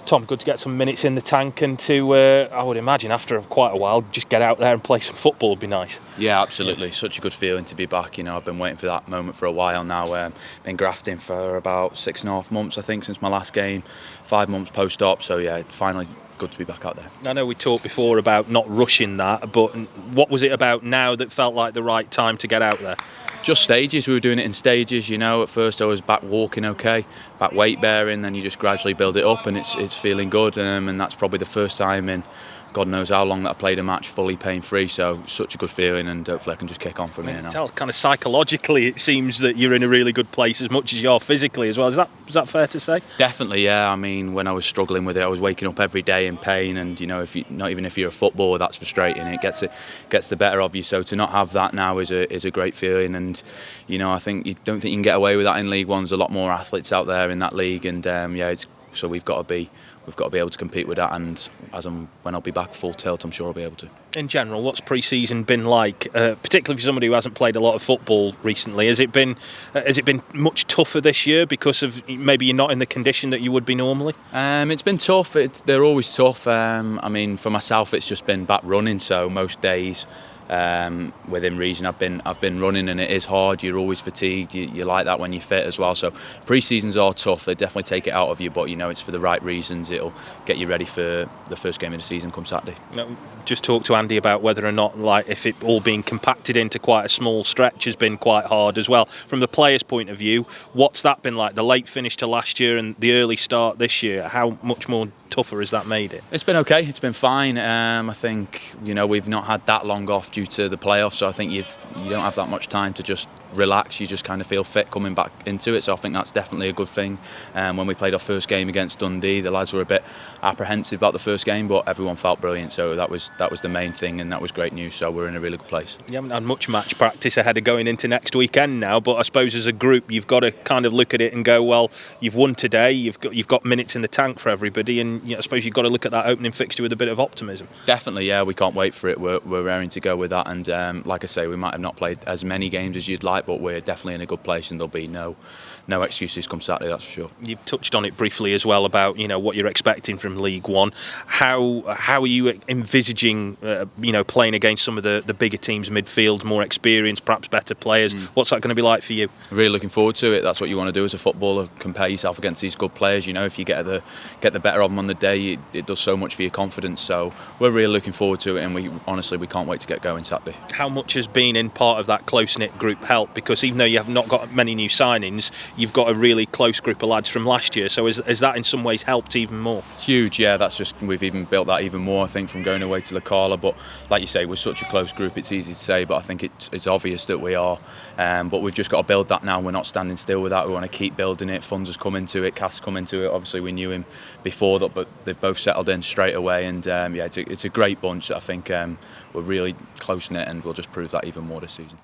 Tom, good to get some minutes in the tank and to, I would imagine, after quite a while, just get out there and play some football would be nice. Yeah, absolutely. Such a good feeling to be back. I've been waiting for that moment for a while now. Been grafting for about 6.5 months, I think, since my last game. 5 months post-op, so yeah, finally good to be back out there. I know we talked before about not rushing that, but what was it about now that felt like the right time to get out there? Just stages. We were doing it in stages. At first I was back walking okay, back weight bearing, then you just gradually build it up, and it's feeling good. And that's probably the first time in God knows how long that I've played a match fully pain free. So such a good feeling, and hopefully I can just kick on from here now. Kind of psychologically, it seems that you're in a really good place as much as you are physically as well. Is that fair to say? Definitely, yeah. I mean, when I was struggling with it, I was waking up every day in pain, and not even if you're a footballer, that's frustrating. It gets the better of you. So to not have that now is a great feeling, and I think you don't think you can get away with that in League One. There's a lot more athletes out there in that league, and so we've got to be able to compete with that, and when I'll be back full tilt, I'm sure I'll be able to. In general, what's pre-season been like, particularly for somebody who hasn't played a lot of football recently? Has it been much tougher this year because of maybe you're not in the condition that you would be normally? It's been tough. They're always tough. I mean, for myself, it's just been back running, so most days. Within reason, I've been running, and it is hard. You're always fatigued. You like that when you're fit as well. So pre-seasons are tough. They definitely take it out of you, but it's for the right reasons. It'll get you ready for the first game of the season come Saturday. Just talk to Andy about whether or not, if it all being compacted into quite a small stretch has been quite hard as well. From the players' point of view, what's that been like? The late finish to last year and the early start this year. How much more tougher has that made it? It's been okay. It's been fine. I think we've not had that long off due to the playoffs, so I think you don't have that much time to just relax. You just kind of feel fit coming back into it, so I think that's definitely a good thing. When we played our first game against Dundee, the lads were a bit apprehensive about the first game, but everyone felt brilliant, so that was the main thing, and that was great news. So we're in a really good place. You haven't had much match practice ahead of going into next weekend now, but I suppose as a group you've got to kind of look at it and go, well, you've won today, you've got minutes in the tank for everybody, and I suppose you've got to look at that opening fixture with a bit of optimism. Definitely, yeah. We can't wait for it. We're raring to go with that, and like I say, we might have not played as many games as you'd like, but we're definitely in a good place, and there'll be no excuses come Saturday, that's for sure. You've touched on it briefly as well about what you're expecting from League One. How are you envisaging playing against some of the bigger teams midfield, more experienced, perhaps better players? What's that going to be like for you? Really looking forward to it. That's what you want to do as a footballer, compare yourself against these good players. If you get the better of them on the day, it does so much for your confidence. So we're really looking forward to it, and we can't wait to get going Saturday. How much has being in part of that close-knit group helped? Because even though you have not got many new signings, you've got a really close group of lads from last year. So has that in some ways helped even more? Huge, yeah. We've even built that even more, I think, from going away to La Carla. But like you say, we're such a close group. It's easy to say, but I think it's obvious that we are. But we've just got to build that now. We're not standing still with that. We want to keep building it. Funds has come into it. Cass come into it. Obviously, we knew him before that, but they've both settled in straight away. And it's a great bunch. I think we're really close knit, and we'll just prove that even more this season.